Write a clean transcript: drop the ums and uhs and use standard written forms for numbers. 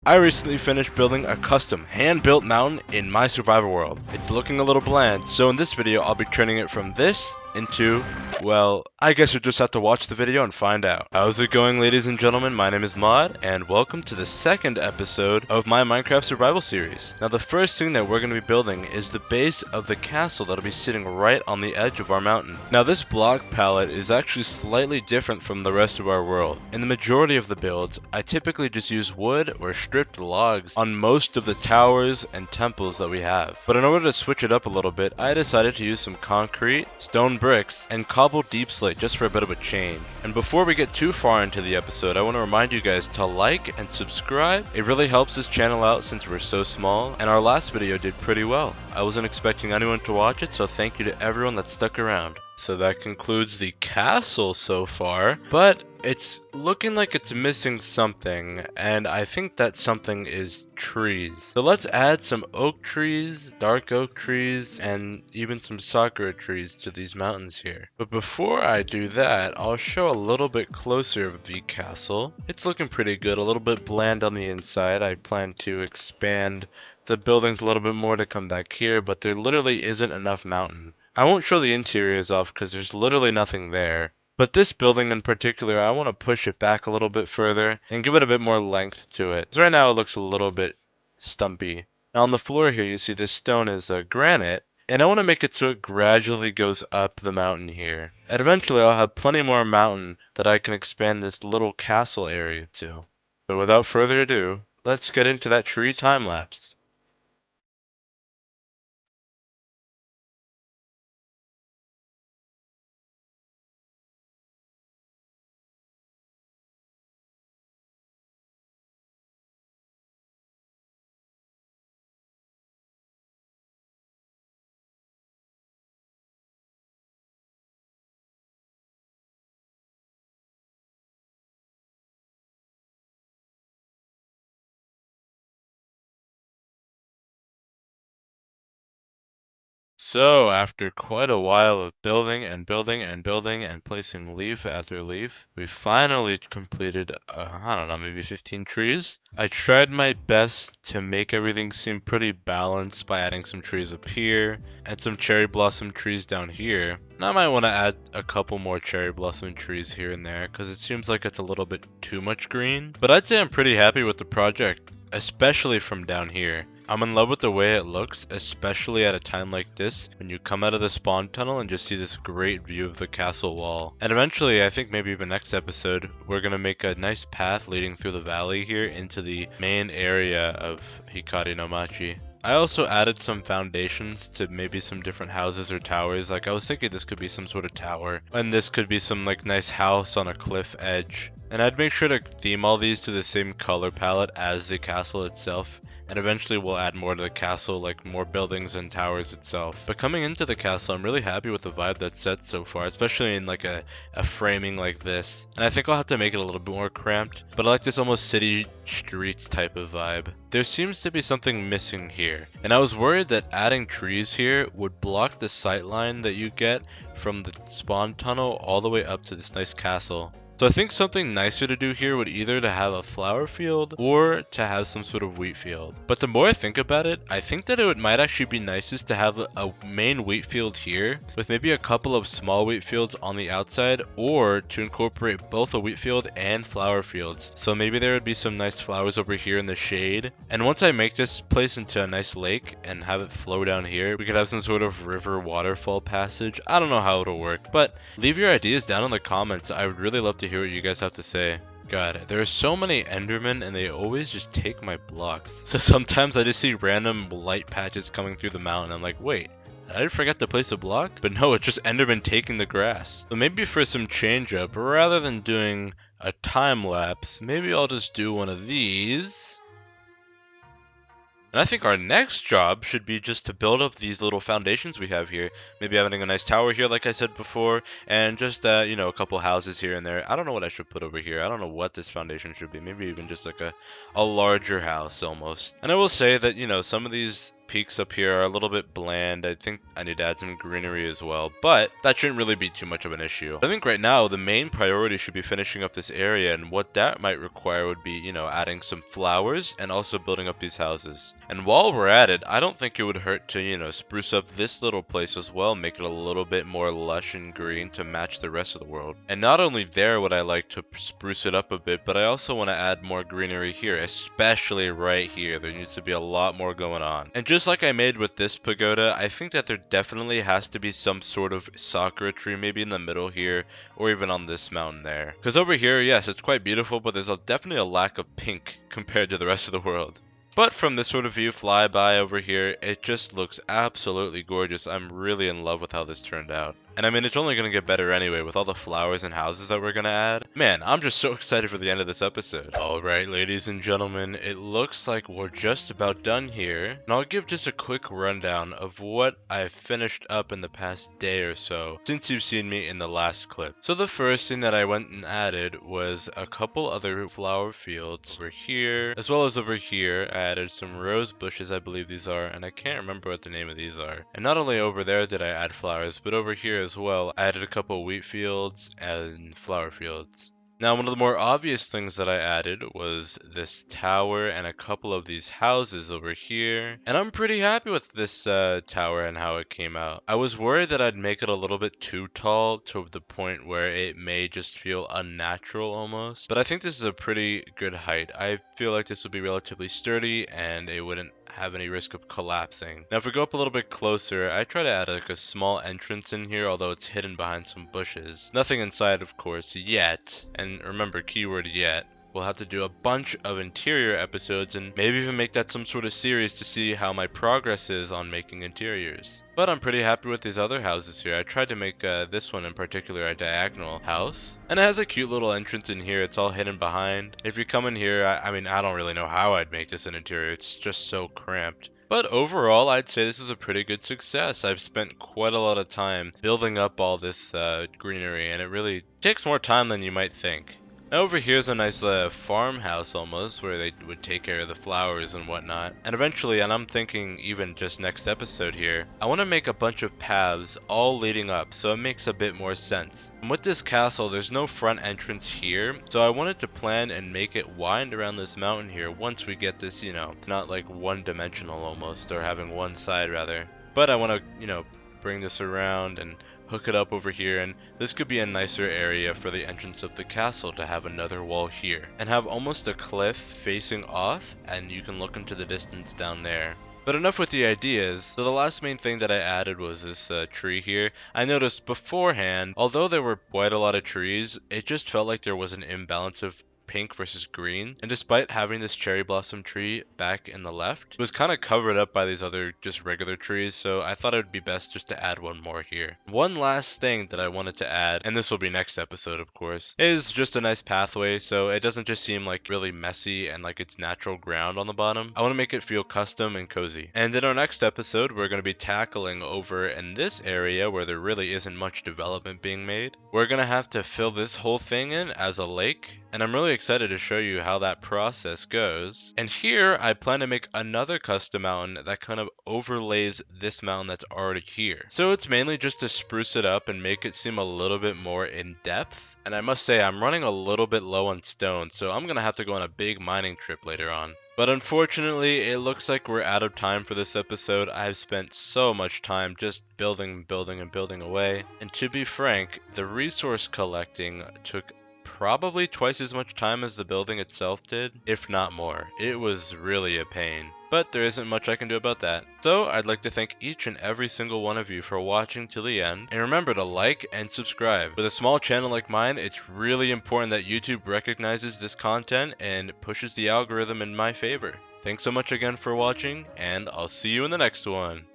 I recently finished building a custom hand-built mountain in my survival world. It's looking a little bland, so in this video I'll be turning it from this into, well, I guess you'll just have to watch the video and find out. How's it going, ladies and gentlemen? My name is Mod, and welcome to the second episode of my Minecraft survival series. Now the first thing that we're going to be building is the base of the castle that'll be sitting right on the edge of our mountain. Now this block palette is actually slightly different from the rest of our world. In the majority of the builds, I typically just use wood or stripped logs on most of the towers and temples that we have. But in order to switch it up a little bit, I decided to use some concrete, stone bricks, and cobbled deep slate just for a bit of a change. And before we get too far into the episode, I want to remind you guys to like and subscribe. It really helps this channel out since we're so small, and our last video did pretty well. I wasn't expecting anyone to watch it, so thank you to everyone that stuck around. So that concludes the castle so far, but it's looking like it's missing something, and I think that something is trees. So let's add some oak trees, dark oak trees, and even some sakura trees to these mountains here. But before I do that, I'll show a little bit closer of the castle. It's looking pretty good, a little bit bland on the inside. I plan to expand the buildings a little bit more to come back here, but there literally isn't enough mountain. I won't show the interiors off because there's literally nothing there. But this building in particular, I want to push it back a little bit further and give it a bit more length to it. So right now it looks a little bit stumpy. Now on the floor here, you see this stone is granite. And I want to make it so it gradually goes up the mountain here. And eventually I'll have plenty more mountain that I can expand this little castle area to. So without further ado, let's get into that tree time lapse. So, after quite a while of building and building and building and placing leaf after leaf, we finally completed, I don't know, maybe 15 trees. I tried my best to make everything seem pretty balanced by adding some trees up here and some cherry blossom trees down here. And I might want to add a couple more cherry blossom trees here and there because it seems like it's a little bit too much green. But I'd say I'm pretty happy with the project, especially from down here. I'm in love with the way it looks, especially at a time like this, when you come out of the spawn tunnel and just see this great view of the castle wall. And eventually, I think maybe even next episode, we're gonna make a nice path leading through the valley here into the main area of Hikari no Machi. I also added some foundations to maybe some different houses or towers. Like I was thinking this could be some sort of tower, and this could be some like nice house on a cliff edge. And I'd make sure to theme all these to the same color palette as the castle itself. And eventually we'll add more to the castle, like more buildings and towers itself. But coming into the castle, I'm really happy with the vibe that's set so far, especially in like a framing like this. And I think I'll have to make it a little bit more cramped, but I like this almost city streets type of vibe. There seems to be something missing here, and I was worried that adding trees here would block the sight line that you get from the spawn tunnel all the way up to this nice castle. So I think something nicer to do here would either to have a flower field or to have some sort of wheat field. But the more I think about it, I think that it might actually be nicest to have a main wheat field here with maybe a couple of small wheat fields on the outside, or to incorporate both a wheat field and flower fields. So maybe there would be some nice flowers over here in the shade. And once I make this place into a nice lake and have it flow down here, we could have some sort of river waterfall passage. I don't know how it'll work, but leave your ideas down in the comments. I would really love to hear what you guys have to say. God, there are so many Endermen and they always just take my blocks. So sometimes I just see random light patches coming through the mountain. I'm like, wait, I did forget to place a block? But no, it's just Enderman taking the grass. So maybe for some change up, rather than doing a time lapse, maybe I'll just do one of these. And I think our next job should be just to build up these little foundations we have here. Maybe having a nice tower here, like I said before, and just, you know, a couple houses here and there. I don't know what I should put over here. I don't know what this foundation should be. Maybe even just like a larger house almost. And I will say that, you know, some of these peaks up here are a little bit bland. I think I need to add some greenery as well, but that shouldn't really be too much of an issue. I think right now the main priority should be finishing up this area, and what that might require would be, you know, adding some flowers and also building up these houses. And while we're at it, I don't think it would hurt to, you know, spruce up this little place as well, make it a little bit more lush and green to match the rest of the world. And not only there would I like to spruce it up a bit, but I also want to add more greenery here, especially right here. There needs to be a lot more going on. And just like I made with this pagoda, I think that there definitely has to be some sort of sakura tree maybe in the middle here, or even on this mountain there. Because over here, yes, it's quite beautiful, but there's definitely a lack of pink compared to the rest of the world. But from this sort of view flyby over here, it just looks absolutely gorgeous. I'm really in love with how this turned out. And I mean, it's only going to get better anyway with all the flowers and houses that we're going to add. Man, I'm just so excited for the end of this episode. Alright, ladies and gentlemen, it looks like we're just about done here. And I'll give just a quick rundown of what I've finished up in the past day or so, since you've seen me in the last clip. So the first thing that I went and added was a couple other flower fields over here, as well as over here. I added some rose bushes, I believe these are, and I can't remember what the name of these are. And not only over there did I add flowers, but over here as well, I added a couple wheat fields and flower fields. Now, one of the more obvious things that I added was this tower and a couple of these houses over here. And I'm pretty happy with this tower and how it came out. I was worried that I'd make it a little bit too tall to the point where it may just feel unnatural almost. But I think this is a pretty good height. I feel like this would be relatively sturdy and it wouldn't have any risk of collapsing. Now if we go up a little bit closer, I try to add like a small entrance in here, although it's hidden behind some bushes. Nothing inside, of course, yet. And remember, keyword yet. We'll have to do a bunch of interior episodes and maybe even make that some sort of series to see how my progress is on making interiors. But I'm pretty happy with these other houses here. I tried to make this one in particular a diagonal house. And it has a cute little entrance in here. It's all hidden behind. If you come in here, I mean, I don't really know how I'd make this an interior. It's just so cramped. But overall, I'd say this is a pretty good success. I've spent quite a lot of time building up all this greenery, and it really takes more time than you might think. Now over here's a nice farmhouse almost, where they would take care of the flowers and whatnot. And eventually, and I'm thinking even just next episode here, I want to make a bunch of paths all leading up, so it makes a bit more sense. And with this castle, there's no front entrance here, so I wanted to plan and make it wind around this mountain here once we get this, you know, not like one-dimensional almost, or having one side rather. But I want to, you know, bring this around and hook it up over here, and this could be a nicer area for the entrance of the castle to have another wall here and have almost a cliff facing off, and you can look into the distance down there. But enough with the ideas. So the last main thing that I added was this tree here. I noticed beforehand, although there were quite a lot of trees, it just felt like there was an imbalance of pink versus green, and despite having this cherry blossom tree back in the left, it was kind of covered up by these other just regular trees, so I thought it would be best just to add one more here. One last thing that I wanted to add, and this will be next episode of course, is just a nice pathway so it doesn't just seem like really messy and like it's natural ground on the bottom. I want to make it feel custom and cozy. And in our next episode, we're going to be tackling over in this area where there really isn't much development being made. We're going to have to fill this whole thing in as a lake, and I'm really excited to show you how that process goes. And here I plan to make another custom mountain that kind of overlays this mountain that's already here. So it's mainly just to spruce it up and make it seem a little bit more in depth. And I must say I'm running a little bit low on stone, so I'm gonna have to go on a big mining trip later on. But unfortunately, it looks like we're out of time for this episode. I've spent so much time just building away. And to be frank, the resource collecting took probably twice as much time as the building itself did, if not more. It was really a pain. But there isn't much I can do about that. So I'd like to thank each and every single one of you for watching till the end. And remember to like and subscribe. With a small channel like mine, it's really important that YouTube recognizes this content and pushes the algorithm in my favor. Thanks so much again for watching, and I'll see you in the next one.